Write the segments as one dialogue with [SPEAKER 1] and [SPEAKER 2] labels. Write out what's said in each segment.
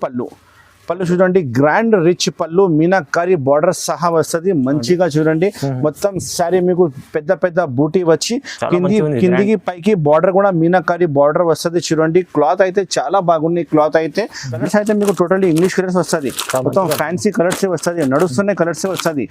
[SPEAKER 1] పళ్ళు పళ్ళు చూడండి, గ్రాండ్ రిచ్ పళ్ళు మీనాకారి బార్డర్ సహా వస్తుంది. మంచిగా చూడండి, మొత్తం సారీ మీకు పెద్ద పెద్ద బూటీ వచ్చి కిందికి పైకి బార్డర్ కూడా మీనాకారి బార్డర్ వస్తుంది. చూడండి క్లాత్ అయితే చాలా బాగుంది. క్లాత్ అయితే కలర్స్ అయితే మీకు టోటల్లీ ఇంగ్లీష్ కలర్స్ వస్తుంది, మొత్తం ఫ్యాన్సీ కలర్స్ వస్తుంది, నడుస్తున్న కలర్స్ వస్తుంది.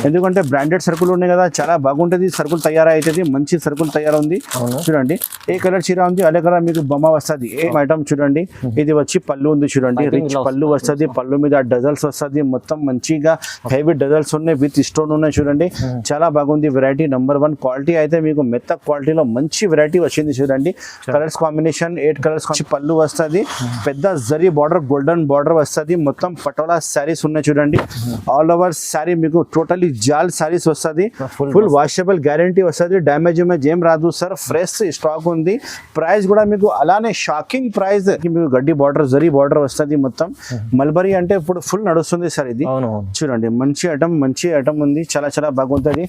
[SPEAKER 1] ఎందుకంటే బ్రాండెడ్ సరుకులు ఉన్నాయి కదా, చాలా బాగుంటుంది. సరుకులు తయారైతుంది, మంచి సరుకులు తయారైంది. చూడండి ఏ కలర్ చీర ఉంది అదే కలర్ మీకు బొమ్మ వస్తుంది. ఏ ఐటమ్ చూడండి, ఇది వచ్చి పళ్ళు ఉంది. చూడండి రిచ్ పళ్ళు వస్తుంది, పళ్ళు మీద డజల్స్ వస్తుంది. మొత్తం మంచిగా హెవీ డజల్స్ ఉన్నాయి, విత్ స్టోన్ ఉన్నాయి. చూడండి చాలా బాగుంది. వెరైటీ నెంబర్ 1 క్వాలిటీ అయితే మీకు మెత్త క్వాలిటీలో మంచి వెరైటీ వచ్చింది. చూడండి కలర్స్ కాంబినేషన్ 8 కలర్స్ పళ్ళు వస్తుంది, పెద్ద జరీ బార్డర్ గోల్డెన్ బార్డర్ వస్తుంది. మొత్తం పటోలా శారీస్ ఉన్నాయి. చూడండి ఆల్ ఓవర్ శారీ మీకు టోటలీ జాల్ శారీస్ వస్తుంది. ఫుల్ వాషబుల్ గ్యారంటీ వస్తుంది, డ్యామేజ్ ఏం రాదు సార్. ఫ్రెష్ స్టాక్ ఉంది. ప్రైస్ కూడా మీకు అలానే షాకింగ్ ప్రైస్, మీకు గడ్డి బార్డర్ జరీ బార్డర్ వస్తుంది. మొత్తం మల్బరీ అంటే ఇప్పుడు ఫుల్ నడుస్తుంది సార్. ఇది చూడండి మంచి ఐటమ్ ఉంది, చాలా చాలా బాగుంటుంది.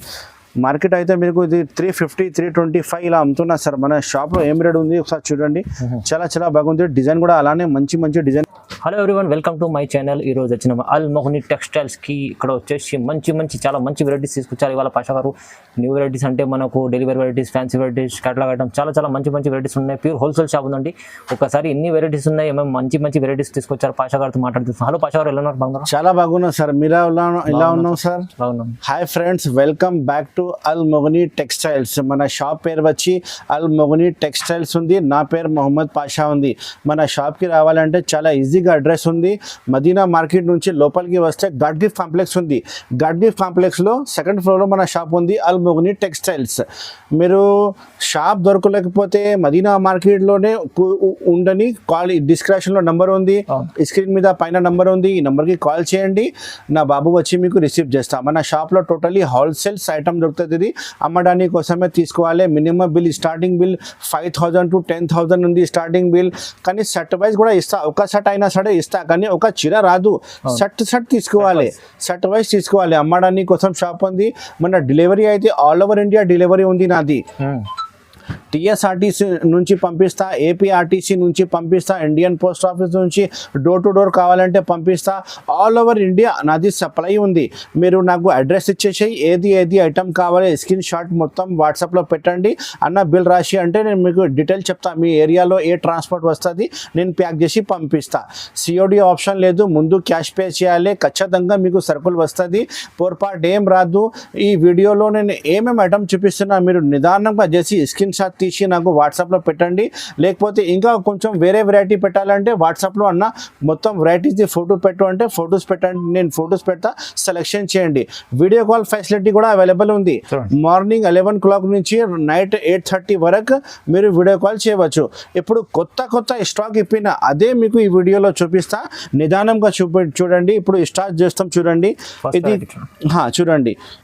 [SPEAKER 1] మార్కెట్ అయితే మీకు ఇది 350 325 ఇలా అమ్ముతున్నా సార్. మన షాప్ లో ఏం రేట్ ఉంది ఒకసారి చూడండి, చాలా చాలా బాగుంది. డిజైన్ కూడా అలానే మంచి design.
[SPEAKER 2] Hello everyone, welcome to my channel. ఈ రోజు వచ్చిన అల్ మొహని టెక్స్టైల్స్ కి ఇక్కడ వచ్చేసి చాలా మంచి వెరైటీస్ తీసుకొచ్చారు ఇవాళ పాషా గారు. న్యూ వెరైటీస్ అంటే మనకు delivery varieties, fancy varieties, catalogue item చాలా మంచి వెరైటీస్ ఉన్నాయి. ప్యూర్ హోల్సేల్ షాప్ ఉందండి. ఒకసారి ఎన్ని వెరైటీస్ ఉన్నాయి, ఏమేమి మంచి వెరైటీస్ తీసుకొచ్చారు పాషా గారితో మాట్లాడుతున్నాం. హలో పాషా గారు, ఎలా ఉన్నారు? బాగున్నారు?
[SPEAKER 1] చాలా బాగున్నా సార్. మీరు ఎలా ఉన్నాం సార్?
[SPEAKER 2] బాగున్నాం.
[SPEAKER 1] Hi friends, welcome back to అల్ మొగని టెక్స్టైల్స్. మన షాప్ పేరు వచ్చి అల్ మొగని టెక్స్టైల్స్ ఉంది. నా పేరు మొహమ్మద్ పాషా ఉంది. మన షాప్కి రావాలంటే చాలా ఈజీగా అడ్రస్ ఉంది. మదీనా మార్కెట్ నుంచి లోపలికి వస్తే గాడ్గిఫ్ కాంప్లెక్స్ ఉంది. గాడ్గిఫ్ కాంప్లెక్స్లో 2nd ఫ్లోర్లో మన షాప్ ఉంది, అల్ మొగని టెక్స్టైల్స్. మీరు షాప్ దొరకలేకపోతే మదీనా మార్కెట్లోనే ఉండని కాల్, డిస్క్రిప్షన్లో నంబర్ ఉంది, స్క్రీన్ మీద పైన నంబర్ ఉంది. ఈ నెంబర్కి కాల్ చేయండి, నా బాబు వచ్చి మీకు రిసీవ్ చేస్తాం. మన షాప్లో టోటలీ హోల్సేల్స్ ఐటమ్ దొరుకుతుంది. అమ్మడానికి కోసమే తీసుకోవాలి. Minimum bill, starting bill 5000 to 10,000 ఉంది స్టార్టింగ్ బిల్. కానీ సెట్ వైజ్ కూడా ఇస్తా, ఒక సెట్ అయినా సరే ఇస్తా, కానీ ఒక చీర రాదు. సెట్ తీసుకోవాలి, సెట్ వైజ్ తీసుకోవాలి. అమ్మడానికి కోసం షాప్ ఉంది. మన డెలివరీ అయితే ఆల్ ఓవర్ ఇండియా డెలివరీ ఉంది నాది. టీఎస్ఆర్టీసీ నుంచి పంపిస్తా, ఏపీఆర్టీసీ నుంచి పంపిస్తా, ఇండియన్ పోస్ట్ ఆఫీస్ నుంచి డోర్ టు డోర్ కావాలంటే పంపిస్తా. ఆల్ ఓవర్ ఇండియా నాది సప్లై ఉంది. మీరు నాకు అడ్రస్ ఇచ్చేసి ఏది ఐటమ్ కావాలి స్క్రీన్ షాట్ మొత్తం వాట్సాప్లో పెట్టండి. అన్న బిల్ రాసి అంటే నేను మీకు డీటెయిల్ చెప్తా. మీ ఏరియాలో ఏ ట్రాన్స్పోర్ట్ వస్తుంది నేను ప్యాక్ చేసి పంపిస్తా. సిఓడి ఆప్షన్ లేదు, ముందు క్యాష్ పే చేయాలి. ఖచ్చితంగా మీకు సరుకులు వస్తుంది, పొరపాటు ఏం రాదు. ఈ వీడియోలో నేను ఏమేమి ఐటమ్ చూపిస్తున్నా మీరు నిదానంగా చేసి స్క్రీన్ షాట్ తీసి నాకు వాట్సాప్లో పెట్టండి. లేకపోతే ఇంకా కొంచెం వేరే వెరైటీ పెట్టాలంటే వాట్సాప్లో అన్న మొత్తం వెరైటీస్ ఫోటో పెట్టు అంటే ఫొటోస్ పెట్టండి, నేను ఫొటోస్ పెడతా, సెలెక్షన్ చేయండి. వీడియో కాల్ ఫెసిలిటీ కూడా అవైలబుల్ ఉంది. మార్నింగ్ 11 o'clock నుంచి నైట్ 8:30 వరకు మీరు వీడియో కాల్ చేయవచ్చు. ఇప్పుడు కొత్త స్టాక్ ఇప్పిన అదే మీకు ఈ వీడియోలో చూపిస్తా. నిదానంగా చూడండి. ఇప్పుడు స్టార్ట్ చేస్తాం. చూడండి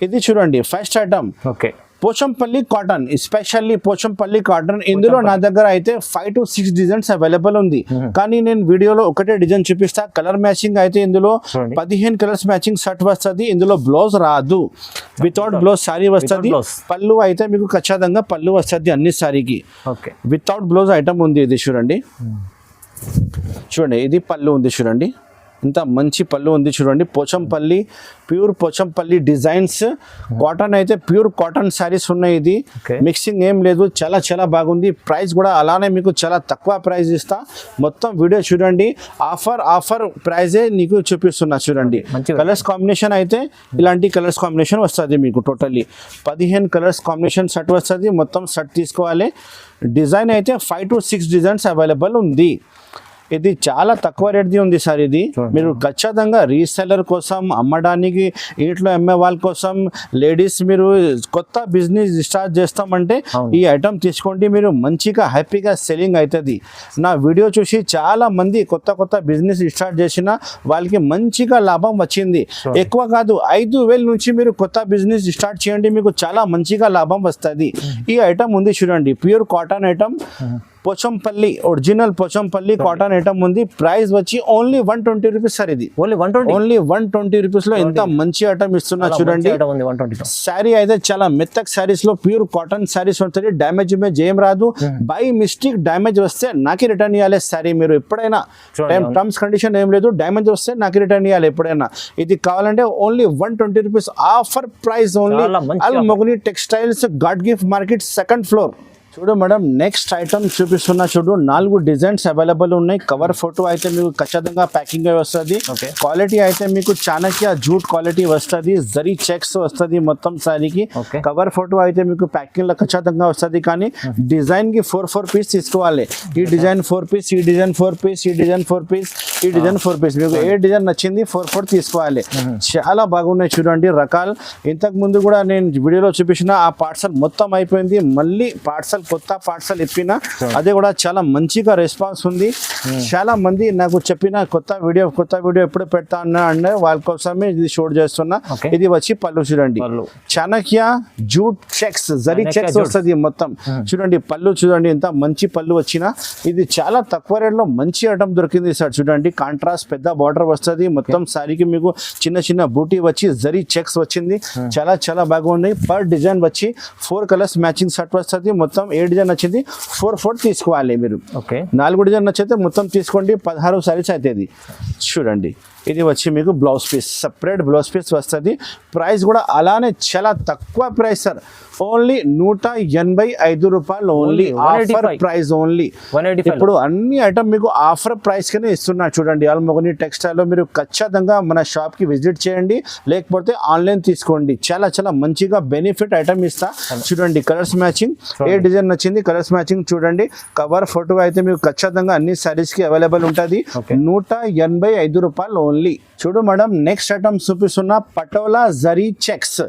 [SPEAKER 1] ఇది చూడండి first item.
[SPEAKER 2] Okay,
[SPEAKER 1] Pochampally cotton, especially Pochampally cotton. ఇందులో నా దగ్గర అయితే 5 to 6 డిజైన్స్ అవైలబుల్ ఉంది. కానీ నేను వీడియోలో ఒకటే డిజైన్ చూపిస్తా. కలర్ మ్యాచింగ్ అయితే ఇందులో 15 కలర్స్ మ్యాచింగ్ షర్ట్ వస్తుంది. ఇందులో బ్లౌజ్ రాదు, వితౌట్ బ్లౌజ్ సారీ వస్తుంది. పళ్ళు అయితే మీకు ఖచ్చితంగా పళ్ళు వస్తుంది అన్ని సారీకి. వితౌట్ బ్లౌజ్ ఐటమ్ ఉంది. ఇది చూడండి ఇది పళ్ళు ఉంది. చూడండి ఇంత మంచి పళ్ళు ఉంది. చూడండి Pochampally, pure Pochampally designs. Cotton అయితే ప్యూర్ కాటన్ శారీస్ ఉన్నాయి. ఇది మిక్సింగ్ ఏం లేదు, చాలా బాగుంది. ప్రైస్ కూడా అలానే మీకు చాలా తక్కువ ప్రైస్ ఇస్తా. మొత్తం వీడియో చూడండి. ఆఫర్ ప్రైజే నీకు చూపిస్తున్నా. చూడండి కలర్స్ కాంబినేషన్ అయితే ఇలాంటి కలర్స్ కాంబినేషన్ వస్తుంది మీకు. టోటల్లీ 15 కలర్స్ కాంబినేషన్ సెట్ వస్తుంది. మొత్తం సెట్ తీసుకోవాలి. డిజైన్ అయితే 5 to 6 డిజైన్స్ అవైలబుల్ ఉంది. ఇది చాలా తక్కువ రేట్ది ఉంది సార్. ఇది మీరు ఖచ్చితంగా రీసెల్లర్ కోసం, అమ్మడానికి, ఇంట్లో అమ్మే వాళ్ళ కోసం, లేడీస్ మీరు కొత్త బిజినెస్ స్టార్ట్ చేస్తామంటే ఈ ఐటమ్ తీసుకోండి. మీరు మంచిగా హ్యాపీగా సెల్లింగ్ అవుతుంది. నా వీడియో చూసి చాలా మంది కొత్త బిజినెస్ స్టార్ట్ చేసిన వాళ్ళకి మంచిగా లాభం వచ్చింది. ఎక్కువ కాదు, 5,000 నుంచి మీరు కొత్త బిజినెస్ స్టార్ట్ చేయండి, మీకు చాలా మంచిగా లాభం వస్తుంది. ఈ ఐటమ్ ఉంది చూడండి, pure cotton item. Pochampally original Pochampally cotton item ఉంది. ప్రైస్ వచ్చి ఓన్లీ 120 రూపీస్ సార్. ఇది
[SPEAKER 2] ఓన్లీ 120
[SPEAKER 1] ఓన్లీ 120 రూపీస్ లో ఎంత మంచి ఐటమ్ ఇస్తున్నా చూడండి.
[SPEAKER 2] 120
[SPEAKER 1] శారీ అయితే చాలా మెత్తక్ శారీస్ లో ప్యూర్ కాటన్ శారీస్ ఉంటుంది. డ్యామేజ్ ఏం రాదు. బై మిస్టేక్ డ్యామేజ్ వస్తే నాకే రిటర్న్ ఇవ్వాలి శారీ. మీరు ఎప్పుడైనా టర్మ్స్ కండిషన్ ఏం లేదు, డ్యామేజ్ వస్తే నాకు రిటర్న్ ఇవ్వాలి ఎప్పుడైనా. ఇది కావాలంటే only 120 rupees offer price only. అల్ మొగని textiles God gift market second floor. చూడు మేడం, నెక్స్ట్ ఐటమ్ చూపిస్తున్నా చూడు. 4 డిజైన్స్ అవైలబుల్ ఉన్నాయి. కవర్ ఫోటో అయితే మీకు ఖచ్చితంగా ప్యాకింగ్ వస్తుంది. క్వాలిటీ అయితే మీకు చాణక్య జూట్ క్వాలిటీ వస్తుంది. జరీ చెక్స్ వస్తుంది మొత్తం శారీకి. కవర్ ఫోటో అయితే మీకు ప్యాకింగ్ లో ఖచ్చితంగా వస్తుంది. కానీ డిజైన్ కి 4 పీస్ తీసుకోవాలి. ఈ డిజైన్ 4 పీస్, ఈ డిజైన్ 4 పీస్, ఈ డిజైన్ 4 పీస్, ఈ డిజైన్ 4 పీస్. మీకు ఏ డిజైన్ నచ్చింది 4 తీసుకోవాలి. చాలా బాగున్నాయి చూడండి రకాలు. ఇంతకు ముందు కూడా నేను వీడియోలో చూపించిన ఆ పార్సల్ మొత్తం అయిపోయింది. మళ్ళీ పార్సల్ కొత్త పార్సల్ ఇప్పిన, అది కూడా చాలా మంచిగా రెస్పాన్స్ ఉంది. చాలా మంది నాకు చెప్పిన కొత్త వీడియో ఎప్పుడు పెడతా అన్న వాళ్ళ కోసమే ఇది షూట్ చేస్తున్నా. ఇది వచ్చి పళ్ళు చూడండి, Chanakya jute checks, zari checks వస్తుంది మొత్తం. చూడండి పళ్ళు చూడండి, ఎంత మంచి పళ్ళు వచ్చిన. ఇది చాలా తక్కువ రేట్ లో మంచి ఐటమ్ దొరికింది సార్. చూడండి కాంట్రాస్ట్ పెద్ద బార్డర్ వస్తుంది మొత్తం శారీకి. మీకు చిన్న చిన్న బూటీ వచ్చి జరీ చెక్స్ వచ్చింది. చాలా చాలా బాగున్నాయి. పర్ డిజైన్ వచ్చి 4 కలర్స్ మ్యాచింగ్ షర్ట్ వస్తుంది. మొత్తం ఏ డిజైన్ వచ్చింది 4 తీసుకోవాలి మీరు. 4 డిజైన్ నచ్చితే మొత్తం తీసుకోండి. 16 సారీస్ అవుతుంది. చూడండి ఇది వచ్చి మీకు blouse piece, separate blouse piece వస్తుంది. ప్రైస్ కూడా అలానే చాలా తక్కువ ప్రైస్ సార్. ఓన్లీ 185 రూపాయలు. Only offer price only. ఇప్పుడు అన్ని ఐటమ్ మీకు ఆఫర్ ప్రైస్ కింద ఇస్తున్నా చూడండి. అల్ మొగని టెక్స్టైల్ లో మీరు ఖచ్చితంగా మన షాప్ కి విజిట్ చేయండి, లేకపోతే ఆన్లైన్ తీసుకోండి. చాలా చాలా మంచిగా బెనిఫిట్ ఐటమ్ ఇస్తా. చూడండి కలర్స్ మ్యాచింగ్, ఏ డిజైన్ నచ్చింది కలర్స్ మ్యాచింగ్ చూడండి. కవర్ ఫోటో అయితే మీకు ఖచ్చితంగా అన్ని సారీస్ కి అవైలబుల్ ఉంటుంది. 185 రూపాయలు ఓన్లీ. చూడు మేడం, నెక్స్ట్ ఐటమ్ చూపిస్తున్నా పటోలా జరీ చెక్స్.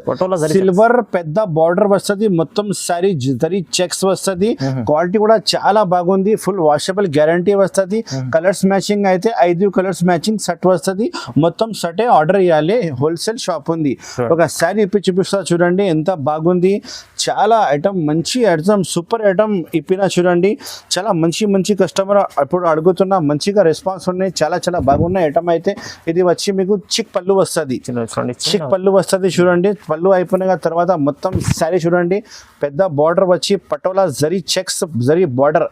[SPEAKER 1] సిల్వర్ పెద్ద బార్డర్ వస్తుంది మొత్తం సారీ. జరీ చెక్స్ వస్తుంది. క్వాలిటీ కూడా చాలా బాగుంది. ఫుల్ వాషబుల్ గ్యారంటీ వస్తుంది. కలర్స్ మ్యాచింగ్ అయితే 5 కలర్స్ మ్యాచింగ్ సెట్ వస్తుంది. మొత్తం సెటే ఆర్డర్ ఇవ్వాలి. హోల్సేల్ షాప్ ఉంది. ఒక సారీ ఇప్పి చూపిస్తా చూడండి ఎంత బాగుంది. చాలా ఐటమ్ మంచి ఐటమ్, సూపర్ ఐటమ్ ఇప్పినా చూడండి. చాలా మంచి కస్టమర్ ఇప్పుడు అడుగుతున్నా, మంచిగా రెస్పాన్స్ ఉన్నాయి. చాలా చాలా బాగున్నాయి ఐటమ్ అయితే. ఇది వచ్చి మీకు చిక్ పళ్ళు వస్తుంది. చిక్ పళ్ళు వస్తుంది చూడండి. పళ్ళు అయిపోయిన తర్వాత మొత్తం శారీ చూడండి. పెద్ద బార్డర్ వచ్చి patola zari checks, zari border,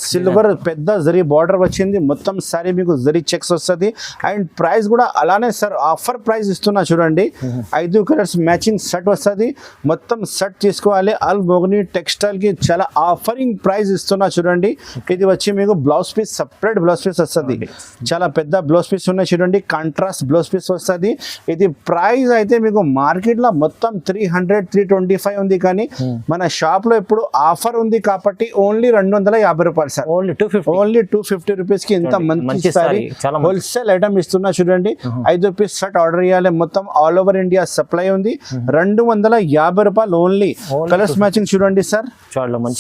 [SPEAKER 1] silver పెద్ద జరీ బార్డర్ వచ్చింది. మొత్తం శారీ మీకు జరీ చెక్స్ వస్తుంది. అండ్ ప్రైస్ కూడా అలానే సార్ ఆఫర్ ప్రైస్ ఇస్తున్నా చూడండి. 5 కలర్స్ మ్యాచింగ్ సెట్ వస్తుంది. మొత్తం సెట్ తీసుకోవాలి. అల్ మొగని టెక్స్టైల్ కి చాలా ఆఫరింగ్ ప్రైస్ ఇస్తున్నా చూడండి. ఇది వచ్చి మీకు blouse piece, separate blouse piece వస్తుంది. చాలా పెద్ద బ్లౌజ్ పీస్ ఉన్నాయి చూడండి. కాంట్రాస్ట్ బ్లౌజ్ పీస్ వస్తుంది. ఇది ప్రైస్ అయితే మీకు మార్కెట్ లో మొత్తం 300-325 ఉంది. కానీ మన షాప్ లో ఇప్పుడు ఆఫర్ ఉంది కాబట్టి ఓన్లీ 250 రూపాయలు సార్. ఓన్లీ 250 రూపీస్ కి ఇంత మంచి సారీ హోల్సేల్ ఐటమ్ ఇస్తున్నా చూడండి. 5 పీస్ షర్ట్ ఆర్డర్ ఇవ్వాలి. మొత్తం ఆల్ ఓవర్ ఇండియా సప్లై ఉంది. 250 రూపాయలు ఓన్లీ. కలర్స్ మ్యాచింగ్ చూడండి sir.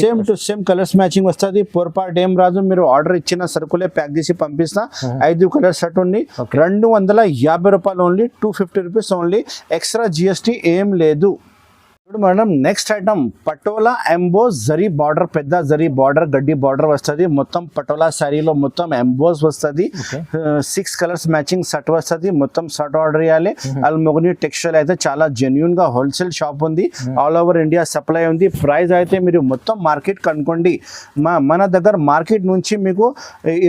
[SPEAKER 1] Same to same colours matching వస్తుంది. పొరపాటు ఏం రాదు. మీరు ఆర్డర్ ఇచ్చిన సరుకులే ప్యాక్ చేసి పంపిస్తా. 5 కలర్ షర్ట్ ఉంది. 250 రూపాయలు only. 250 rupees only. Extra GST ఏం లేదు. Madam next item patola emboss zari border, పెద్ద జరీ బార్డర్, గడ్డి బార్డర్ వస్తుంది. మొత్తం పటోలా శారీలో మొత్తం ఎంబోస్ వస్తుంది. 6 కలర్స్ మ్యాచింగ్ సెట్ వస్తుంది. మొత్తం సెట్ ఆర్డర్ ఇవ్వాలి. అల్ మొగని టెక్స్టైల్ అయితే చాలా జెన్యూన్ గా హోల్సేల్ షాప్ ఉంది. ఆల్ ఓవర్ ఇండియా సప్లై ఉంది. ప్రైస్ అయితే మీరు మొత్తం మార్కెట్ కనుక్కోండి. మన దగ్గర మార్కెట్ నుంచి మీకు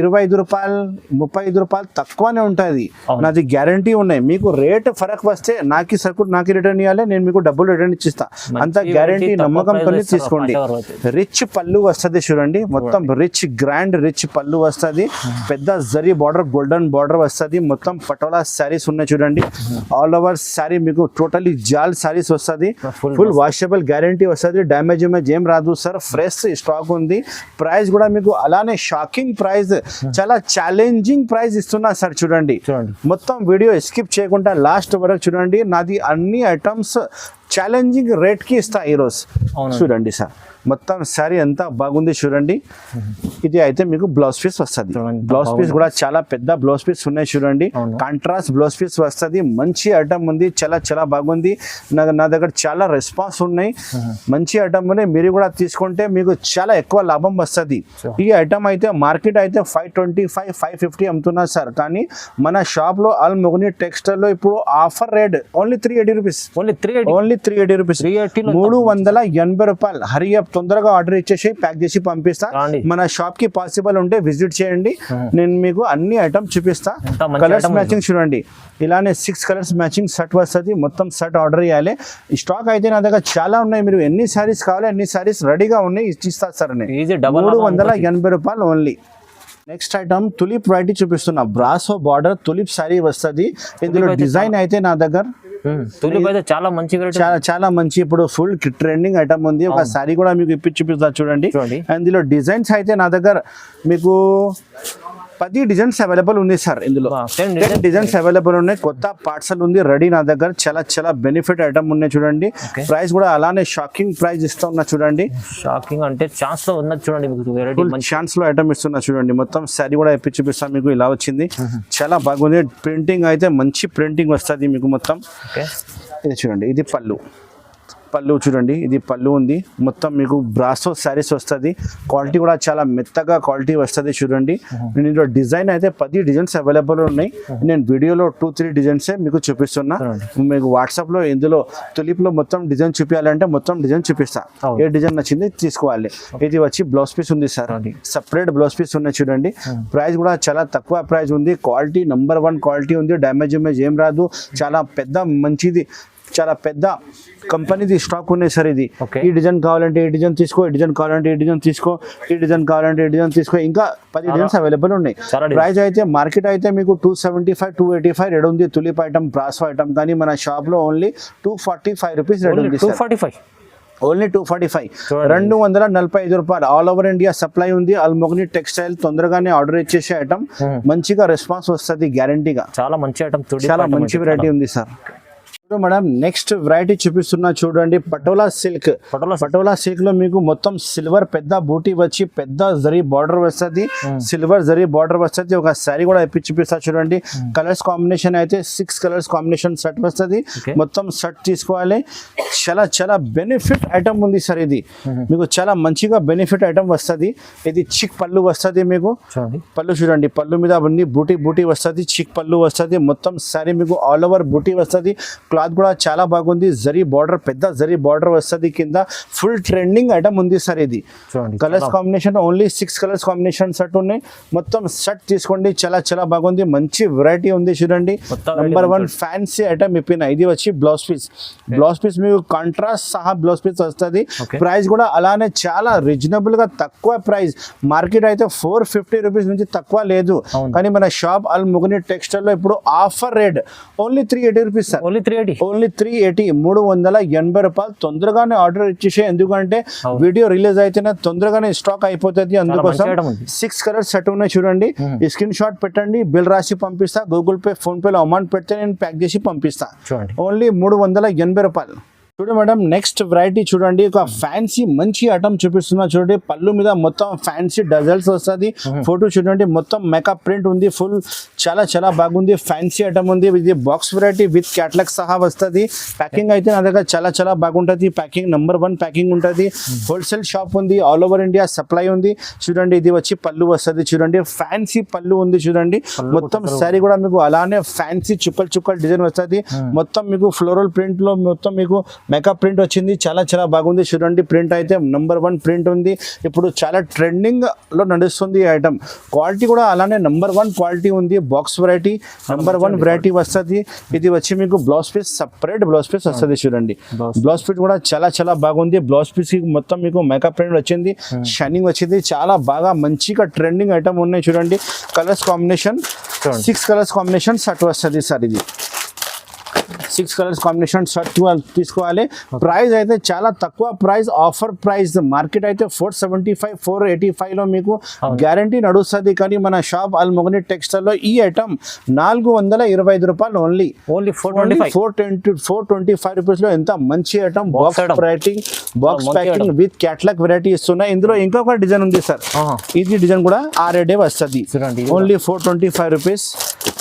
[SPEAKER 1] 25 రూపాయలు 35 రూపాయలు తక్కువనే ఉంటుంది. నాది గ్యారంటీ ఉన్నాయి. మీకు రేట్ ఫరక్ వస్తే నాకు సరుకు నాకు రిటర్న్ ఇవ్వాలి. నేను మీకు డబ్బులు రిటర్న్ ఇచ్చిస్తా. అంత గ్యారంటీ నమ్మకంతో తీసుకోండి. రిచ్ పళ్ళు వస్తుంది చూడండి. మొత్తం రిచ్ గ్రాండ్ రిచ్ పళ్ళు వస్తుంది. పెద్ద జరీ బార్డర్, గోల్డెన్ బార్డర్ వస్తుంది. మొత్తం పటోలా శారీస్ ఉన్నాయి చూడండి. ఆల్ ఓవర్ శారీ మీకు టోటలీ జాల్ శారీస్ వస్తుంది. ఫుల్ వాషబుల్ గ్యారంటీ వస్తుంది. డ్యామేజ్ ఏం రాదు సార్. ఫ్రెష్ స్టాక్ ఉంది. ప్రైస్ కూడా మీకు అలానే షాకింగ్ ప్రైస్, చాలా ఛాలెంజింగ్ ప్రైస్ ఇస్తున్నా సార్. చూడండి మొత్తం వీడియో స్కిప్ చేయకుండా లాస్ట్ వరకు చూడండి. నాది అన్ని ఐటమ్స్ ఛాలెంజింగ్ రేట్ కి ఇస్తా ఈరోజు. చూడండి సార్ మొత్తం శారీ అంతా బాగుంది చూడండి. ఇది అయితే మీకు బ్లౌజ్ పీస్ వస్తుంది. బ్లౌజ్ పీస్ కూడా చాలా పెద్ద బ్లౌజ్ పీస్ ఉన్నాయి చూడండి. కాంట్రాస్ట్ బ్లౌజ్ పీస్ వస్తుంది. మంచి ఐటమ్ ఉంది, చాలా చాలా బాగుంది. నా దగ్గర చాలా రెస్పాన్స్ ఉన్నాయి. మంచి ఐటమ్ ఉన్నాయి, మీరు కూడా తీసుకుంటే మీకు చాలా ఎక్కువ లాభం వస్తుంది. ఈ ఐటమ్ అయితే మార్కెట్ అయితే 525, 550 అమ్ముతున్నారు సార్. కానీ మన షాప్ లో అల్ మొగని టెక్స్టైల్ లో ఇప్పుడు offer rate only 380 rupees. Only 380 rupees, 380 రూపాయలు. హరి అప్, తొందరగా ఆర్డర్ ఇచ్చేసి ప్యాక్ చేసి పంపిస్తా. మన షాప్ కి పాసిబుల్ ఉంటే విజిట్ చేయండి, నేను మీకు అన్ని ఐటమ్ చూపిస్తా. కలర్స్ మ్యాచింగ్ చూడండి, ఇలానే 6 కలర్స్ మ్యాచింగ్ సెట్ వస్తుంది. మొత్తం సెట్ ఆర్డర్ చేయాలి. స్టాక్ అయితే నా దగ్గర చాలా ఉన్నాయి, మీరు ఎన్ని సారీస్ కావాలి అన్ని సారీస్ రెడీగా ఉన్నాయి, ఇచ్చిస్తా సార్. 380 రూపాయలు only. Next item tulip variety చూపిస్తున్నా. బ్రాసో బార్డర్ తులిప్ సారీ వస్తుంది. ఇందులో డిజైన్ అయితే నా దగ్గర
[SPEAKER 2] చాలా మంచి
[SPEAKER 1] చాలా మంచి ఇప్పుడు ఫుల్ ట్రెండింగ్ ఐటమ్ ఉంది. ఒక సారీ కూడా మీకు ఇప్పి చూపిస్తా చూడండి. ఇందులో డిజైన్స్ అయితే నా దగ్గర మీకు 10 డిజైన్స్ అవైలబుల్ ఉంది సార్. ఇందులో 10 డిజైన్స్ అవైలబుల్ ఉన్నాయి. కొత్త పార్సల్ ఉంది రెడీ నా దగ్గర. చాలా చాలా బెనిఫిట్ ఐటమ్ ఉన్నాయి చూడండి. ప్రైస్ కూడా అలానే షాకింగ్ ప్రైస్ ఇస్తా ఉన్నా చూడండి.
[SPEAKER 2] షాకింగ్ అంటే ఛాన్స్ లో ఉన్నది చూడండి, మీకు
[SPEAKER 1] ఛాన్స్ లో ఐటమ్ ఇస్తున్నా చూడండి. మొత్తం సారీ కూడా ఇప్పి చూపిస్తాను మీకు. ఇలా వచ్చింది, చాలా బాగుంది. ప్రింటింగ్ అయితే మంచి ప్రింటింగ్ వస్తుంది మీకు మొత్తం. ఇది చూడండి, ఇది పళ్ళు చూడండి, ఇది పళ్ళు ఉంది. మొత్తం మీకు బ్రాసో శారీస్ వస్తుంది. క్వాలిటీ కూడా చాలా మెత్తగా క్వాలిటీ వస్తుంది చూడండి. ఇందులో డిజైన్ అయితే 10 డిజైన్స్ అవైలబుల్ ఉన్నాయి. నేను వీడియోలో 2-3 డిజైన్సే మీకు చూపిస్తున్నా. మీకు వాట్సాప్ లో ఇందులో తులిప్ లో మొత్తం డిజైన్ చూపించాలంటే మొత్తం డిజైన్ చూపిస్తా. ఏ డిజైన్ నచ్చింది తీసుకోవాలి. ఇది వచ్చి బ్లౌజ్ పీస్ ఉంది సార్, సపరేట్ బ్లౌజ్ పీస్ ఉన్నాయి చూడండి. ప్రైస్ కూడా చాలా తక్కువ ప్రైస్ ఉంది. క్వాలిటీ నంబర్ 1 క్వాలిటీ ఉంది. డ్యామేజ్ ఏం రాదు. చాలా పెద్ద మంచిది, చాలా పెద్ద కంపెనీది స్టాక్ ఉన్నాయి సార్. ఇది ఈ డిజైన్ కావాలంటే ఈ డిజైన్ తీసుకో, ఈ డిజైన్ కావాలంటే ఈ డిజైన్ తీసుకో, ఈ డిజైన్ కావాలంటే ఈ డిజైన్ తీసుకో. ఇంకా 10 డిజైన్స్ అవైలబుల్ ఉన్నాయి. ప్రైస్ అయితే మార్కెట్ అయితే మీకు 275, 285 రెడ్ ఉంది తులిప్ ఐటమ్, బ్రాసో ఐటమ్. కానీ మన షాప్ లో ఓన్లీ 245 రూపీస్ రెడ్ ఉంది. 245 ఓన్లీ 245, 245 రూపాయలు. ఆల్ ఓవర్ ఇండియా సప్లై ఉంది. అల్ మొగని టెక్స్టైల్. తొందరగానే ఆర్డర్ ఇచ్చేసే ఐటమ్, మంచిగా రెస్పాన్స్ వస్తుంది గ్యారంటీగా.
[SPEAKER 2] చాలా మంచి ఐటమ్,
[SPEAKER 1] చాలా మంచి వెరైటీ ఉంది సార్. మేడం నెక్స్ట్ వెరైటీ చూపిస్తున్నా చూడండి. పటోలా సిల్క్. పటోలా సిల్క్ లో మీకు మొత్తం సిల్వర్ పెద్ద బూటీ వచ్చి పెద్ద జరీ బార్డర్ వస్తుంది. సిల్వర్ జరీ బార్డర్ వస్తుంది. ఒక శారీ కూడా ఇప్పి చూపిస్తా చూడండి. కలర్స్ కాంబినేషన్ అయితే 6 కలర్స్ కాంబినేషన్ సెట్ వస్తుంది. మొత్తం సెట్ తీసుకోవాలి. చాలా చాలా బెనిఫిట్ ఐటమ్ ఉంది సార్. ఇది మీకు చాలా మంచిగా బెనిఫిట్ ఐటమ్ వస్తుంది. ఇది చిక్ పళ్ళు వస్తుంది మీకు. పళ్ళు చూడండి, పళ్ళు మీద అన్ని బూటీ వస్తుంది. చిక్ పళ్ళు వస్తుంది. మొత్తం శారీ మీకు ఆల్ ఓవర్ బూటీ వస్తుంది. క్లాత్ కూడా చాలా బాగుంది. జరీ బార్డర్, పెద్ద జరీ బార్డర్ వస్తుంది కింద. ఫుల్ ట్రెండింగ్ ఐటమ్ ఉంది సార్. ఇది colours combination only 6 colours combination set ఉన్నాయి. మొత్తం సెట్ తీసుకోండి. చాలా చాలా బాగుంది. మంచి వెరైటీ ఉంది చూడండి. నంబర్ 1 ఫ్యాన్సీ ఐటమ్ ఇప్పిన. ఇది వచ్చి బ్లౌజ్ పీస్. బ్లౌజ్ పీస్ మీకు కాంట్రాస్ట్ సహా బ్లౌజ్ పీస్ వస్తుంది. ప్రైస్ కూడా అలానే చాలా రీజనబుల్ గా తక్కువ ప్రైస్. మార్కెట్ అయితే 450 రూపీస్ నుంచి తక్కువ లేదు. కానీ మన షాప్ అల్ మొగని టెక్స్టైల్ లో ఇప్పుడు offer rate only 380 rupees sir. Only 380, 380 రూపాయలు. తొందరగానే ఆర్డర్ ఇచ్చేసే, ఎందుకంటే వీడియో రిలీజ్ అయితేనే తొందరగానే స్టాక్ అయిపోతుంది. అందుకోసం 6 కలర్స్ సెట్ ఉన్నాయి చూడండి. స్క్రీన్ షాట్ పెట్టండి, బిల్ రాసి పంపిస్తా. గూగుల్ పే, ఫోన్ పేలో అమౌంట్ పెడితే నేను ప్యాక్ చేసి పంపిస్తా. ఓన్లీ 380 రూపాయలు. చూడండి మేడం నెక్స్ట్ వెరైటీ చూడండి. ఒక ఫ్యాన్సీ మంచి ఐటమ్ చూపిస్తున్నా చూడండి. పళ్ళు మీద మొత్తం ఫ్యాన్సీ డజల్స్ వస్తుంది. ఫోటో చూడండి, మొత్తం మేకప్ ప్రింట్ ఉంది. ఫుల్ చాలా చాలా బాగుంది. ఫ్యాన్సీ ఐటమ్ ఉంది. ఇది బాక్స్ వెరైటీ విత్ క్యాటలాగ్ సహా వస్తుంది. ప్యాకింగ్ అయితే నా దగ్గర చాలా చాలా బాగుంటుంది. ప్యాకింగ్ నంబర్ 1 ప్యాకింగ్ ఉంటుంది. హోల్సేల్ షాప్ ఉంది. ఆల్ ఓవర్ ఇండియా సప్లై ఉంది చూడండి. ఇది వచ్చి పళ్ళు వస్తుంది చూడండి. ఫ్యాన్సీ పళ్ళు ఉంది చూడండి. మొత్తం శారీ కూడా మీకు అలానే ఫ్యాన్సీ చుక్కల్ డిజైన్ వస్తుంది. మొత్తం మీకు ఫ్లోరల్ ప్రింట్ లో మొత్తం మీకు మేకప్ ప్రింట్ వచ్చింది. చాలా చాలా బాగుంది చూడండి. ప్రింట్ అయితే నంబర్ 1 ప్రింట్ ఉంది. ఇప్పుడు చాలా ట్రెండింగ్ లో నడుస్తుంది ఈ ఐటమ్. క్వాలిటీ కూడా అలానే నంబర్ 1 క్వాలిటీ ఉంది. బాక్స్ వెరైటీ నంబర్ 1 వెరైటీ వస్తుంది. ఇది వచ్చి మీకు blouse piece, separate blouse piece వస్తుంది చూడండి. బ్లౌజ్ పీస్ కూడా చాలా చాలా బాగుంది. బ్లౌజ్ పీస్ మొత్తం మీకు మేకప్ ప్రింట్ వచ్చింది, షైనింగ్ వచ్చింది. చాలా బాగా మంచిగా ట్రెండింగ్ ఐటమ్ ఉన్నాయి చూడండి. Colours combination 6 colours combination set వస్తుంది సార్. ఇది 6 కలర్స్ కాంబినేషన్ షర్ట్ తీసుకోవాలి. ప్రైస్ అయితే చాలా తక్కువ ప్రైస్, ఆఫర్ ప్రైస్. మార్కెట్ అయితే 475 485 లో మీకు గ్యారంటీ నడుస్తుంది. కానీ మన షాప్ అల్ మొగని టెక్స్టైల్ లో ఈ ఐటమ్ 425 రూపాయలు ఓన్లీ.
[SPEAKER 2] ఓన్లీ 425
[SPEAKER 1] రూపీస్ లో ఎంత మంచి item. Box writing, box packing with catalogue variety ఇస్తున్నాయి. ఇందులో ఇంకొక డిజైన్ ఉంది సార్, ఇది డిజైన్ కూడా ఆర్ఏడే వస్తుంది. Only 425 rupees.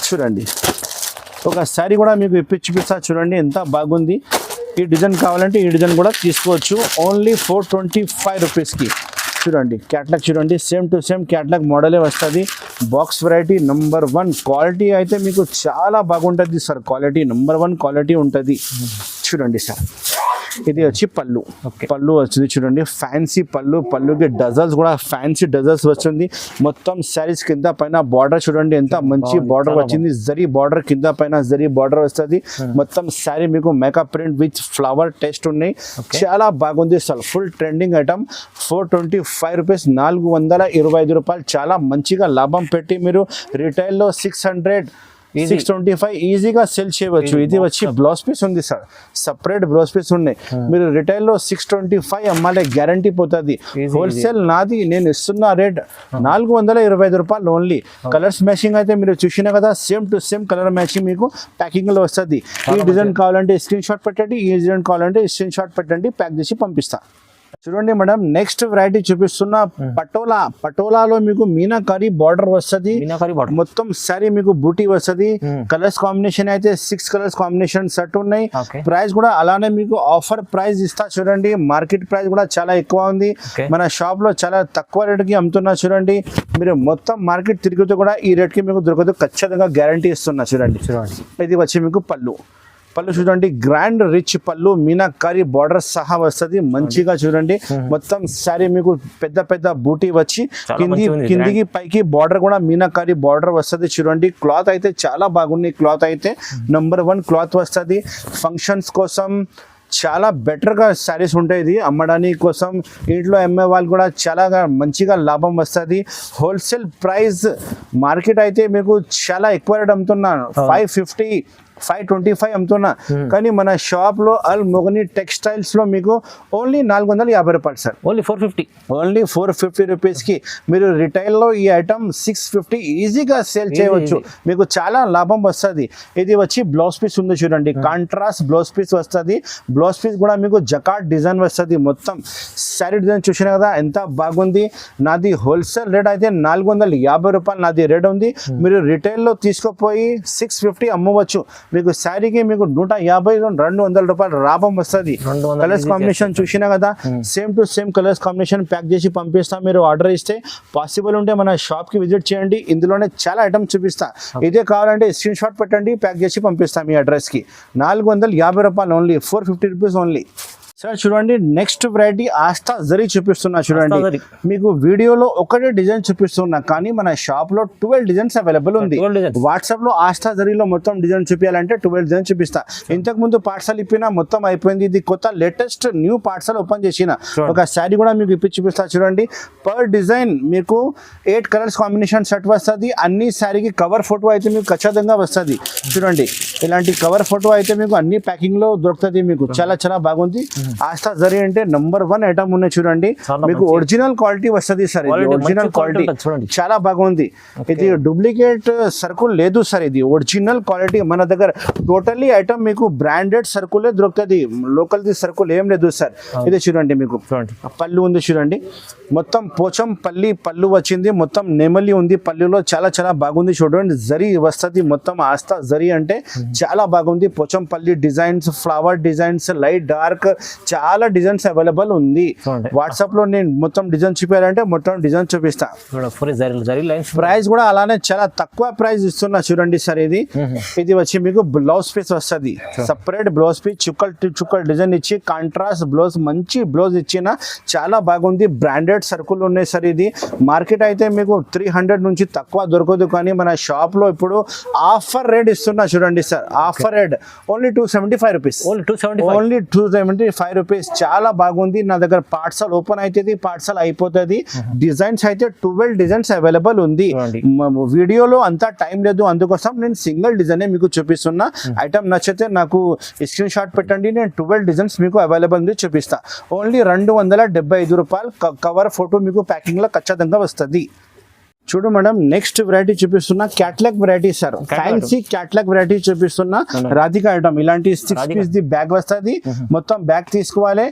[SPEAKER 1] చూడండి ఒక శారీ కూడా మీకు చూపిస్తా, చూడండి ఎంత బాగుంది. ఈ డిజైన్ కావాలంటే ఈ డిజైన్ కూడా తీసుకోవచ్చు. ఓన్లీ 425 రూపీస్కి. చూడండి క్యాటలాగ్ చూడండి, సేమ్ టు సేమ్ క్యాటలాగ్ మోడలే వస్తుంది. Box variety number 1. క్వాలిటీ అయితే మీకు చాలా బాగుంటుంది సార్, క్వాలిటీ నంబర్ 1 క్వాలిటీ ఉంటుంది. చూడండి సార్, ఇది వచ్చి పళ్ళు. పళ్ళు వచ్చింది చూడండి, ఫ్యాన్సీ పళ్ళు. పళ్ళుకి డజల్స్ కూడా ఫ్యాన్సీ డజల్స్ వచ్చింది. మొత్తం శారీస్ కింద పైన బార్డర్ చూడండి ఎంత మంచి బార్డర్ వచ్చింది. జరీ బార్డర్ కింద పైన జరీ బార్డర్ వస్తుంది. మొత్తం శారీ మీకు makeup print with flower test ఉన్నాయి. చాలా బాగుంది sir, full trending item. 425 rupees, 425 రూపాయలు. చాలా మంచిగా లాభం పెట్టి మీరు రిటైల్లో 600 625 ఈజీగా సెల్ చేయవచ్చు. ఇది వచ్చి బ్లౌజ్ పీస్ ఉంది సార్, సపరేట్ బ్లౌజ్ పీస్ ఉన్నాయి. మీరు రిటైల్లో 625 అమ్మాలే గ్యారంటీ పోతుంది. హోల్సేల్ నాది, నేను ఇస్తున్న రేట్ 425 రూపాయలు ఓన్లీ. కలర్స్ మ్యాచింగ్ అయితే మీరు చూసినా కదా, same to same colour matching మీకు ప్యాకింగ్ లో వస్తుంది. ఈ డిజైన్ కావాలంటే స్క్రీన్ షాట్ పెట్టండి, ఈ డిజైన్ కావాలంటే స్క్రీన్ షాట్ పెట్టండి, ప్యాక్ చేసి పంపిస్తా. చూడండి మేడం, నెక్స్ట్ వెరైటీ చూపిస్తున్న పటోలా. పటోలాలో మీకు మీనాకారి బార్డర్ వస్తుంది. మొత్తం సారీ మీకు బూటీ వస్తుంది. కలర్స్ కాంబినేషన్ అయితే 6 కలర్స్ కాంబినేషన్ సెట్ ఉన్నాయి. ప్రైస్ కూడా అలానే మీకు ఆఫర్ ప్రైస్ ఇస్తా. చూడండి మార్కెట్ ప్రైస్ కూడా చాలా ఎక్కువ ఉంది, మన షాప్ లో చాలా తక్కువ రేట్ కి అమ్ముతున్నా. చూడండి మీరు మొత్తం మార్కెట్ తిరిగితే కూడా ఈ రేట్ కి మీకు దొరకదు, ఖచ్చితంగా గ్యారంటీ ఇస్తున్నా. చూడండి ఇది వచ్చి మీకు పళ్ళు. పళ్ళు చూడండి, గ్రాండ్ రిచ్ పళ్ళు, మీనాకారి బార్డర్ సహా వస్తుంది. మంచిగా చూడండి మొత్తం శారీ మీకు పెద్ద పెద్ద బూటీ వచ్చి కిందికి పైకి బార్డర్ కూడా మీనాకారి బార్డర్ వస్తుంది. చూడండి క్లాత్ అయితే చాలా బాగుంది. క్లాత్ అయితే నంబర్ 1 క్లాత్ వస్తుంది. ఫంక్షన్స్ కోసం చాలా బెటర్గా శారీస్ ఉంటాయి. ఇది అమ్మడానికి కోసం, ఇంట్లో అమ్మే వాళ్ళు కూడా చాలా మంచిగా లాభం వస్తుంది. హోల్సేల్ ప్రైస్ మార్కెట్ అయితే మీకు చాలా ఎక్కువ రేట్ అమ్ముతున్నాను, 550 525 అమ్ముతున్నా. కానీ మన షాప్ లో అల్ మొగని టెక్స్టైల్స్ లో మీకు ఓన్లీ 450 రూపాయలు సార్.
[SPEAKER 2] ఓన్లీ 450,
[SPEAKER 1] ఓన్లీ 450 రూపీస్ కి మీరు రిటైల్ లో ఈ ఐటమ్ 650 ఈజీగా సేల్ చేయవచ్చు. మీకు చాలా లాభం వస్తుంది. ఇది వచ్చి బ్లౌజ్ పీస్ ఉంది చూడండి, కాంట్రాస్ట్ బ్లౌజ్ పీస్ వస్తుంది. బ్లౌజ్ పీస్ కూడా మీకు జకాట్ డిజైన్ వస్తుంది. మొత్తం శారీ డిజైన్ చూసిన కదా ఎంత బాగుంది. నాది హోల్సేల్ రేట్ అయితే 450 రూపాయలు నాది రేట్ ఉంది. మీరు రిటైల్ లో తీసుకుపోయి 650 అమ్మవచ్చు. మీకు శారీకి మీకు 150 200 రూపాయలు లాభం వస్తుంది. కలర్స్ కాంబినేషన్ చూసినా కదా, same to same colours combination pack చేసి పంపిస్తా. మీరు ఆర్డర్ ఇస్తే పాసిబుల్ ఉంటే మన షాప్ కి విజిట్ చేయండి, ఇందులోనే చాలా ఐటమ్స్ చూపిస్తా. ఇదే కావాలంటే స్క్రీన్ షాట్ పెట్టండి, ప్యాక్ చేసి పంపిస్తా మీ అడ్రస్ కి. 450 రూపాయలు ఓన్లీ, 450 రూపీస్ ఓన్లీ. సార్ చూడండి నెక్స్ట్ వెరైటీ ఆస్థా జరీ చూపిస్తున్నా. చూడండి మీకు వీడియోలో ఒకటే డిజైన్ చూపిస్తున్నా, కానీ మన షాప్ లో 12 డిజైన్స్ అవైలబుల్ ఉంది. వాట్సాప్ లో ఆస్థా జరీలో మొత్తం డిజైన్ చూపించాలంటే 12 డిజైన్ చూపిస్తా. ఇంతకు ముందు పార్సల్ ఇప్పినా మొత్తం అయిపోయింది. ఇది కొత్త లేటెస్ట్ న్యూ పార్సల్ ఓపెన్ చేసిన ఒక శారీ కూడా మీకు ఇప్పి చూపిస్తా. చూడండి పర్ డిజైన్ మీకు 8 కలర్స్ కాంబినేషన్ సెట్ వస్తుంది. అన్ని శారీకి కవర్ ఫోటో అయితే మీకు ఖచ్చితంగా వస్తుంది. చూడండి ఇలాంటి కవర్ ఫోటో అయితే మీకు అన్ని ప్యాకింగ్ లో దొరుకుతుంది. మీకు చాలా చాలా బాగుంది. ఆస్థా జరీ అంటే నంబర్ 1 ఐటమ్ ఉన్నాయి. చూడండి మీకు ఒరిజినల్ క్వాలిటీ వస్తుంది సార్. ఇది ఒరిజినల్ క్వాలిటీ చాలా బాగుంది. ఇది డూప్లికేట్ సర్కుల్ లేదు సార్, ఇది ఒరిజినల్ క్వాలిటీ. మన దగ్గర టోటల్లీ ఐటమ్ మీకు బ్రాండెడ్ సర్కులే దొరుకుతుంది, లోకల్ ది సర్కుల్ ఏం లేదు సార్. ఇది చూడండి మీకు పళ్ళు ఉంది. చూడండి మొత్తం పోచంపల్లి పళ్ళు వచ్చింది, మొత్తం నెమలి ఉంది పళ్ళులో. చాలా చాలా బాగుంది. చూడండి జరీ వస్తుంది మొత్తం. ఆస్థా జరీ అంటే చాలా బాగుంది. Pochampally designs, flower designs, light dark, చాలా డిజైన్స్ అవైలబుల్ ఉంది. వాట్సాప్ లో నేను మొత్తం డిజైన్ చూపించాలంటే మొత్తం డిజైన్ చూపిస్తా. ప్రైస్ కూడా అలానే చాలా తక్కువ ప్రైస్ ఇస్తున్నా. చూడండి సార్ ఇది వచ్చి మీకు బ్లౌజ్ పీస్ వస్తుంది, సపరేట్ బ్లౌజ్ పీస్ చుక్కల్ డిజైన్ ఇచ్చి కాంట్రాస్ట్ బ్లౌజ్, మంచి బ్లౌజ్ ఇచ్చిన చాలా బాగుంది. బ్రాండెడ్ సర్కుల్ ఉన్నాయి సార్. ఇది మార్కెట్ అయితే మీకు 300 నుంచి తక్కువ దొరకదు, కానీ మన షాప్ లో ఇప్పుడు ఆఫర్ రేట్ ఇస్తున్నా. చూడండి sir offer rate only 275 rupees, only 275 rupees. చాలా బాగుంది. నా దగ్గర పార్సల్ ఓపెన్ అవుతుంది, పార్సల్ అయిపోతుంది. డిజైన్స్ అయితే 12 డిజైన్స్ అవైలబుల్ ఉంది. వీడియోలో అంతా టైం లేదు, అందుకోసం నేను సింగిల్ డిజైన్ మీకు చూపిస్తున్నా. ఐటమ్ నచ్చితే నాకు స్క్రీన్ షాట్ పెట్టండి, నేను 12 డిజైన్స్ మీకు అవైలబుల్ ఉంది చూపిస్తా. ఓన్లీ 275 రూపాయలు. కవర్ ఫోటో మీకు ప్యాకింగ్ లో ఖచ్చితంగా వస్తుంది. చూడు మేడం, నెక్స్ట్ వెరైటీ చూపిస్తున్నా catalogue variety sir. Fancy catalogue variety చూపిస్తున్నా. రాధిక ఐటమ్ ఇలాంటి 6 పీస్ ది బ్యాగ్ వస్తుంది. మొత్తం బ్యాగ్ తీసుకోవాలి.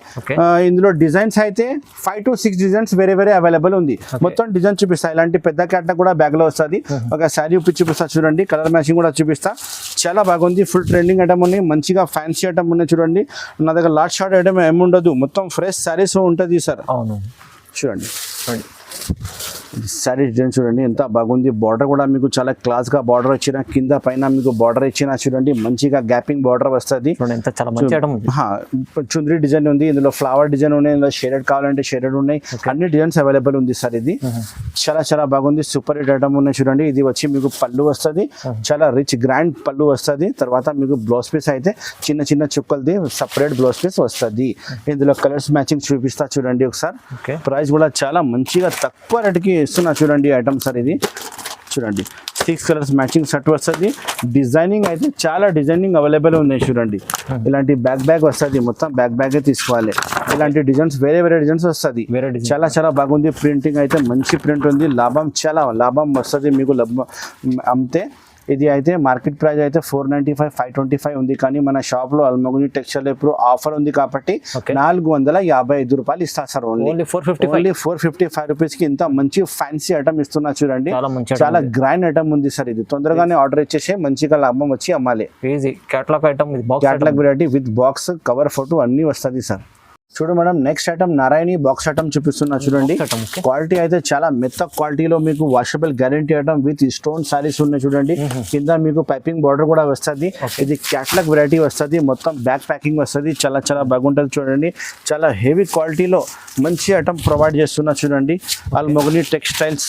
[SPEAKER 1] ఇందులో డిజైన్స్ అయితే 5 to 6 డిజైన్స్ వేరే వేరే అవైలబుల్ ఉంది. మొత్తం డిజైన్ చూపిస్తా. ఇలాంటి పెద్ద క్యాట్లాగ్ కూడా బ్యాగ్ లో వస్తుంది. ఒక శారీ ఉప్పి చూపిస్తా చూడండి. కలర్ మ్యాచింగ్ కూడా చూపిస్తా. చాలా బాగుంది. ఫుల్ ట్రెండింగ్ ఐటమ్ ఉన్నాయి. మంచిగా ఫ్యాన్సీ ఐటమ్ ఉన్నాయి చూడండి. నా దగ్గర లార్జ్ షార్ట్ ఐటమ్ ఏముండదు, మొత్తం ఫ్రెష్ శారీస్ ఉంటుంది సార్. చూడండి శారీ డిజైన్ చూడండి ఎంత బాగుంది. బార్డర్ కూడా మీకు చాలా క్లాస్ గా బార్డర్ ఇచ్చిన, కింద పైన మీకు బార్డర్ ఇచ్చిన చూడండి. మంచిగా గ్యాపింగ్ బార్డర్ వస్తుంది. చుంద్రీ డిజైన్ ఉంది, ఇందులో ఫ్లవర్ డిజైన్ ఉన్నాయి, ఇందులో షేడెడ్ కావాలంటే షేడెడ్ ఉన్నాయి. అన్ని డిజైన్స్ అవైలబుల్ ఉంది సార్. ఇది చాలా చాలా బాగుంది. సూపర్ హిట్ ఐటమ్ ఉన్నాయి చూడండి. ఇది వచ్చి మీకు పళ్ళు వస్తుంది, చాలా రిచ్ గ్రాండ్ పళ్ళు వస్తుంది. తర్వాత మీకు బ్లౌజ్ పీస్ అయితే చిన్న చిన్న చుక్కలది సపరేట్ బ్లౌజ్ పీస్ వస్తుంది. ఇందులో కలర్స్ మ్యాచింగ్ చూపిస్తా చూడండి ఒకసారి. ప్రైస్ కూడా చాలా మంచిగా తక్కువ రేటుకి ఇస్తున్నా చూడండి ఐటమ్ సార్. ఇది చూడండి 6 కలర్స్ మ్యాచింగ్ సెట్ వస్తుంది. డిజైనింగ్ అయితే చాలా డిజైనింగ్ అవైలబుల్ ఉన్నాయి చూడండి. ఇలాంటి బ్యాగ్ వస్తుంది, మొత్తం బ్యాగే తీసుకోవాలి. ఇలాంటి డిజైన్స్ వేరే వేరే డిజైన్స్ వస్తుంది. చాలా చాలా బాగుంది. ప్రింటింగ్ అయితే మంచి ప్రింట్ ఉంది. చాలా లాభం వస్తుంది మీకు అమ్మితే. ఇది అయితే మార్కెట్ ప్రైస్ అయితే 495, 525 ఉంది. కానీ మన షాప్ లో అల్మోగ్ని టెక్స్టైల్ ఇప్పుడు ఆఫర్ ఉంది కాబట్టి 455 రూపాయలు ఇస్తా సార్. ఓన్లీ 455 రూపీస్ కి ఇంత మంచి ఫ్యాన్సీ ఐటమ్ ఇస్తున్నా చూడండి. చాలా గ్రాండ్ ఐటమ్ ఉంది సార్. ఇది తొందరగానే ఆర్డర్ ఇచ్చేసి మంచిగా లాభం వచ్చి అమ్మాలి. Catalogue variety with box, cover photo అన్ని వస్తుంది సార్. చూడు మేడం, నెక్స్ట్ ఐటమ్ నారాయణి బాక్స్ ఐటమ్ చూపిస్తున్నా చూడండి. క్వాలిటీ అయితే చాలా మెత్త క్వాలిటీలో మీకు washable guarantee item with stone saris ఉన్నాయి చూడండి. కింద మీకు పైపింగ్ బార్డర్ కూడా వస్తుంది. ఇది క్యాట్లాగ్ వెరైటీ వస్తుంది. మొత్తం బ్యాక్ ప్యాకింగ్ వస్తుంది. చాలా చాలా బాగుంటుంది చూడండి. చాలా హెవీ క్వాలిటీలో మంచి ఐటమ్ ప్రొవైడ్ చేస్తున్నా చూడండి. అల్మోగ్ని టెక్స్టైల్స్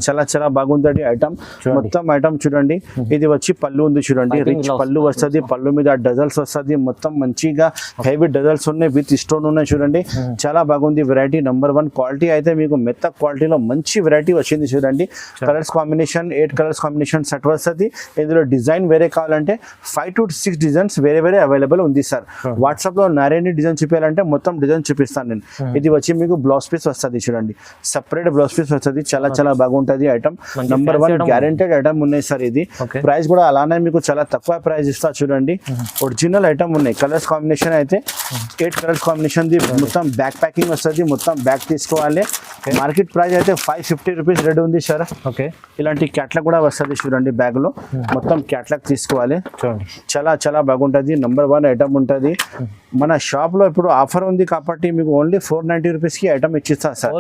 [SPEAKER 1] చాలా చాలా బాగుంటుంది ఐటమ్. మొత్తం ఐటమ్ చూడండి. ఇది వచ్చి పళ్ళు ఉంది చూడండి. రిచ్ పళ్ళు వస్తుంది. పళ్ళు మీద డజల్స్ వస్తుంది. మొత్తం మంచిగా హెవీ డజల్స్ ఉన్నాయి విత్ స్టోన్ ఉన్నాయి చూడండి. చాలా బాగుంది. వెరైటీ నెంబర్ 1 క్వాలిటీ అయితే మీకు మెత్త క్వాలిటీలో మంచి వెరైటీ వచ్చింది చూడండి. Colours combination 8 colours combination set వస్తుంది. ఇందులో డిజైన్ వేరే కావాలంటే 5 to 6 డిజైన్స్ వేరే వేరే అవైలబుల్ ఉంది సార్. వాట్సాప్ లో నారాయణి డిజైన్ చూపించాలంటే మొత్తం డిజైన్ చూపిస్తాను నేను. ఇది వచ్చి మీకు బ్లౌజ్ పీస్ వస్తుంది చూడండి. సపరేట్ బ్లౌజ్ పీస్ వస్తుంది. చాలా చాలా బాగుంటుంది ఐటమ్. నెంబర్ 1 గ్యారెంటెడ్ ఐటమ్ ఉన్నాయి సార్. ఇది ప్రైస్ కూడా అలానే మీకు చాలా తక్కువ ప్రైస్ ఇస్తా చూడండి. ఒరిజినల్ ఐటమ్ ఉన్నాయి. కలర్స్ కాంబినేషన్ అయితే 8 కలర్స్ కాంబినేషన్ మొత్తం బ్యాక్ ప్యాకింగ్ వస్తుంది. మొత్తం బ్యాగ్ తీసుకోవాలి. మార్కెట్ ప్రైస్ అయితే 550 రూపీస్ రెడీ ఉంది సార్. ఇలాంటి క్యాట్లాగ్ కూడా వస్తుంది చూడండి. బ్యాగ్ లో మొత్తం క్యాట్లాగ్ తీసుకోవాలి. చాలా చాలా బాగుంటుంది. నెంబర్ 1 ఐటమ్ ఉంటుంది. మన షాప్ లో ఇప్పుడు ఆఫర్ ఉంది కాబట్టి మీకు ఓన్లీ 490 రూపీస్ కి ఐటమ్ ఇచ్చిస్తా సార్.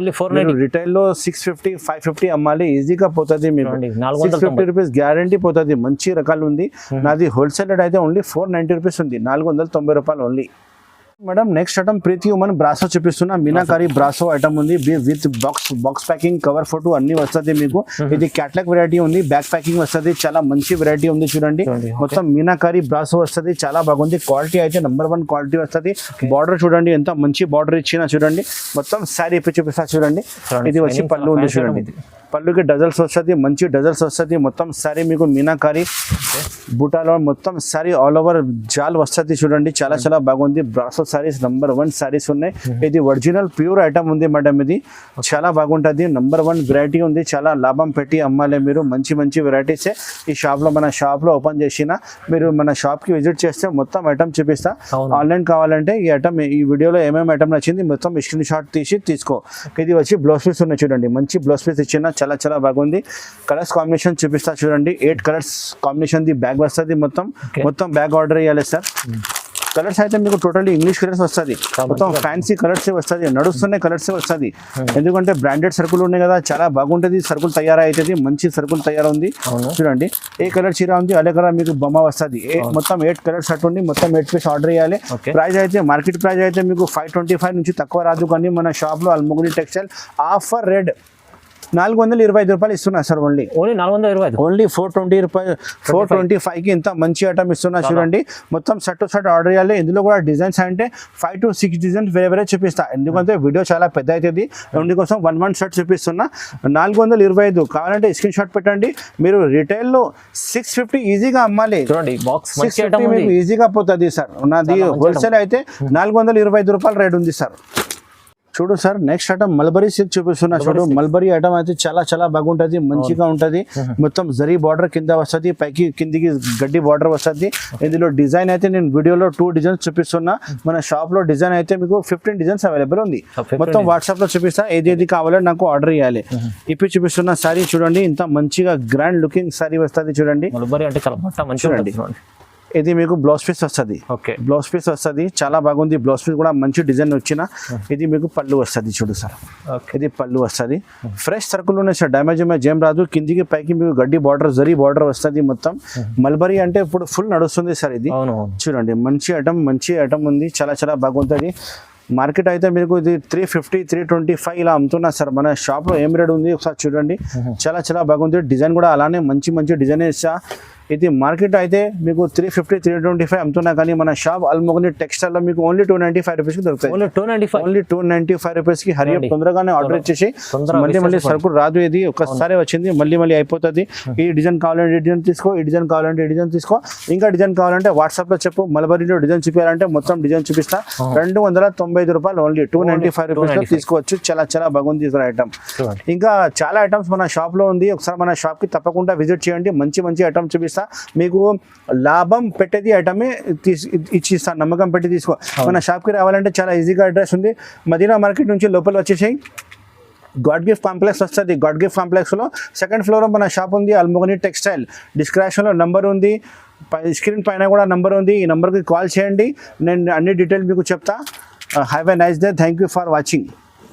[SPEAKER 1] రిటైల్ లో 650, 550 అమ్మాలి. ఈజీగా పోతుంది మీకు. 650 రూపీస్ గ్యారంటీ పోతుంది. మంచి రకాలు ఉంది. నాది హోల్సేల్ రేట్ అయితే ఓన్లీ 490 రూపీస్ ఉంది. 490 రూపాయలు ఓన్లీ. మేడం నెక్స్ట్ ఐటమ్ ప్రీతి ఉమెన్ బ్రాసో చూపిస్తున్నా. మీనాకారి బ్రాసో ఐటమ్ ఉంది with box packing, cover photo అన్ని వస్తుంది మీకు. ఇది క్యాట్లాగ్ వెరైటీ ఉంది. బ్యాక్ ప్యాకింగ్ వస్తుంది. చాలా మంచి వెరైటీ ఉంది చూడండి. మొత్తం మీనాకారి బ్రాసో వస్తుంది. చాలా బాగుంది. క్వాలిటీ అయితే నెంబర్ 1 క్వాలిటీ వస్తుంది. బార్డర్ చూడండి ఎంత మంచి బార్డర్ ఇచ్చిన చూడండి. మొత్తం శారీ ఇప్పి చూపిస్తా చూడండి. ఇది వచ్చి పళ్ళు ఉంది చూడండి. పళ్ళుకి డజల్స్ వస్తుంది. మంచి డజల్స్ వస్తుంది. మొత్తం శారీ మీకు మీనాకారి బూటాలో మొత్తం శారీ ఆల్ ఓవర్ జాల్ వస్తుంది చూడండి. చాలా చాలా బాగుంది. బ్రాసో సారీస్ నెంబర్ 1 సారీస్ ఉన్నాయి. ఇది ఒరిజినల్ ప్యూర్ ఐటమ్ ఉంది మేడం. ఇది చాలా బాగుంటుంది. నెంబర్ 1 వెరైటీ ఉంది. చాలా లాభం పెట్టి అమ్మాలి మీరు. మంచి మంచి వెరైటీస్ ఈ షాప్ లో మన షాప్ లో ఓపెన్ చేసిన మీరు మన షాప్ కి విజిట్ చేస్తే మొత్తం ఐటమ్ చూపిస్తా. ఆన్లైన్ కావాలంటే ఈ ఐటమ్ ఈ వీడియోలో ఏమేమి ఐటమ్ నచ్చింది మొత్తం స్క్రీన్ షాట్ తీసి తీసుకో. ఇది వచ్చి బ్లౌజ్ పీస్ ఉన్నాయి చూడండి. మంచి బ్లౌజ్ పీస్ ఇచ్చిన చాలా చాలా బాగుంది. కలర్స్ కాంబినేషన్ చూపిస్తా చూడండి. 8 కలర్స్ కాంబినేషన్ ది బ్యాగ్ వస్తుంది. మొత్తం బ్యాగ్ ఆర్డర్ చేయాలి సార్. కలర్స్ అయితే మీకు టోటల్లీ ఇంగ్లీష్ కలర్స్ వస్తుంది. మొత్తం ఫ్యాన్సీ కలర్స్ వస్తుంది. నడుస్తున్న కలర్స్ వస్తుంది. ఎందుకంటే బ్రాండెడ్ సరుకులు ఉన్నాయి కదా. చాలా బాగుంటుంది. సరుకులు తయారైతుంది. మంచి సరుకులు తయారైంది చూడండి. ఏ కలర్ చీర ఉంది అదే కలర్ మీకు బొమ్మ వస్తుంది. మొత్తం 8 కలర్స్ అట్టుంది. మొత్తం 8 పీస్ ఆర్డర్ చేయాలి. ప్రైస్ అయితే మార్కెట్ ప్రైస్ అయితే మీకు 525 నుంచి తక్కువ రాదు. కానీ మన షాప్ లో అల్మోగ్ని టెక్స్టైల్ ఆఫర్ రేట్ 425 రూపాయలు ఇస్తున్నా సార్ ఓన్లీ
[SPEAKER 2] ఓన్లీ 425.
[SPEAKER 1] ఓన్లీ 420 రూపాయలు 425కి ఇంత మంచి ఐటమ్ ఇస్తున్నా చూడండి. మొత్తం సెట్ టు సెట్ ఆర్డర్ చేయాలి. ఇందులో కూడా డిజైన్స్ అంటే 5 to 6 డిజైన్స్ వేరే చూపిస్తా, ఎందుకంటే వీడియో చాలా పెద్ద అవుతుంది. అందుకోసం 1 షర్ట్ చూపిస్తున్నా. 425 కావాలంటే స్క్రీన్ షాట్ పెట్టండి. మీరు రిటైల్లో 650 ఈజీగా అమ్మాలి.
[SPEAKER 2] చూడండి బాక్స్ మంచి
[SPEAKER 1] 650
[SPEAKER 2] ఐటమ్ ఉంది.
[SPEAKER 1] మీకు ఈజీగా పోతుంది సార్. నాది హోల్సేల్ అయితే 425 రూపాయలు రేట్ ఉంది సార్. చూడు sir, next item mulberry silk చూపిస్తున్నా. చూడు మల్బరీ ఐటమ్ అయితే చాలా చాలా బాగుంటుంది, మంచిగా ఉంటుంది. మొత్తం జరీ బార్డర్ కింద వస్తుంది, పైకి కిందికి గడ్డి బార్డర్ వస్తుంది. ఇందులో డిజైన్ అయితే నేను వీడియోలో 2 డిజైన్స్ చూపిస్తున్నా. మన షాప్ లో డిజైన్ అయితే మీకు 15 డిజైన్స్ అవైలబుల్ ఉంది. మొత్తం వాట్సాప్ లో చూపిస్తా, ఏది కావాలో నాకు ఆర్డర్ చేయాలి. ఇప్పుడు చూపిస్తున్న సారీ చూడండి, ఇంత మంచిగా గ్రాండ్ లుకింగ్ సారీ వస్తుంది చూడండి.
[SPEAKER 2] మల్బరీ అంటే చాలా బట్ట మంచిగా ఉంటుంది.
[SPEAKER 1] ఇది మీకు బ్లౌజ్ పీస్ వస్తుంది.
[SPEAKER 2] ఓకే,
[SPEAKER 1] బ్లౌజ్ పీస్ వస్తుంది, చాలా బాగుంది. బ్లౌజ్ పీస్ కూడా మంచి డిజైన్ వచ్చిన. ఇది మీకు పళ్ళు వస్తుంది చూడు సార్, ఇది పళ్ళు వస్తుంది. ఫ్రెష్ సర్కుల్ ఉన్నాయి సార్, డ్యామేజ్ ఏం రాదు. కిందికి పైకి మీకు గడ్డి బార్డర్ జరీ బార్డర్ వస్తుంది. మొత్తం మల్బరీ అంటే ఇప్పుడు ఫుల్ నడుస్తుంది సార్. ఇది చూడండి, మంచి ఐటమ్ ఉంది, చాలా చాలా బాగుంటుంది. మార్కెట్ అయితే మీకు ఇది 350 325 ఇలా అమ్ముతున్నా సార్. మన షాప్లో ఏం రేట్ ఉంది ఒకసారి చూడండి, చాలా చాలా బాగుంది. డిజైన్ కూడా అలానే మంచి డిజైన్ ఇచ్చా. ఇది మార్కెట్ అయితే మీకు 350 325 అమ్ముతున్నా, కానీ మన షాప్ అల్మోగని టెక్స్టైల్ లో మీకు ఓన్లీ 295 రూపీస్కి దొరుకుతాయి. ఓన్లీ 295 రూపీస్కి. హరియప్ తొందరగానే ఆర్డర్ ఇచ్చేసి, మళ్ళీ సరుకు రాదు. ఇది ఒక్కసారి వచ్చింది, మళ్ళీ అయిపోతుంది. ఈ డిజైన్ కావాలంటే ఈ డిజైన్ తీసుకో, ఈ డిజైన్ కావాలంటే ఈ డిజైన్ తీసుకో, ఇంకా డిజైన్ కావాలంటే వాట్సాప్ లో చెప్పు. మల్బరీలో డిజైన్ చూపించాలంటే మొత్తం డిజైన్ చూపిస్తా. 295 రూపాయలు ఓన్లీ 295 రూపీస్ తీసుకోవచ్చు. చాలా చాలా బాగుంది ఐటమ్. ఇంకా చాలా ఐటమ్స్ మన షాప్ లో ఉంది. ఒకసారి మన షాప్ కి తప్పకుండా విజిట్ చేయండి. మంచి ఐటమ్ చూపిస్తా. మీకు లాభం పెట్టేది ఐటమే ఇచ్చిస్తాను, నమ్మకం పెట్టి తీసుకో. మన షాప్కి రావాలంటే చాలా ఈజీగా అడ్రస్ ఉంది. మదీనా మార్కెట్ నుంచి లోపల వచ్చేసాయి, గాడ్ గిఫ్ట్ కాంప్లెక్స్ వస్తుంది. గాడ్ గిఫ్ట్ కాంప్లెక్స్లో 2nd ఫ్లోర్ మన షాప్ ఉంది, అల్మోగని టెక్స్టైల్. డిస్క్రిప్షన్లో నంబర్ ఉంది, స్క్రీన్ పైన కూడా నంబర్ ఉంది. ఈ నెంబర్కి కాల్ చేయండి, నేను అన్ని డీటెయిల్స్ మీకు చెప్తా. Have a nice day. Thank you for watching.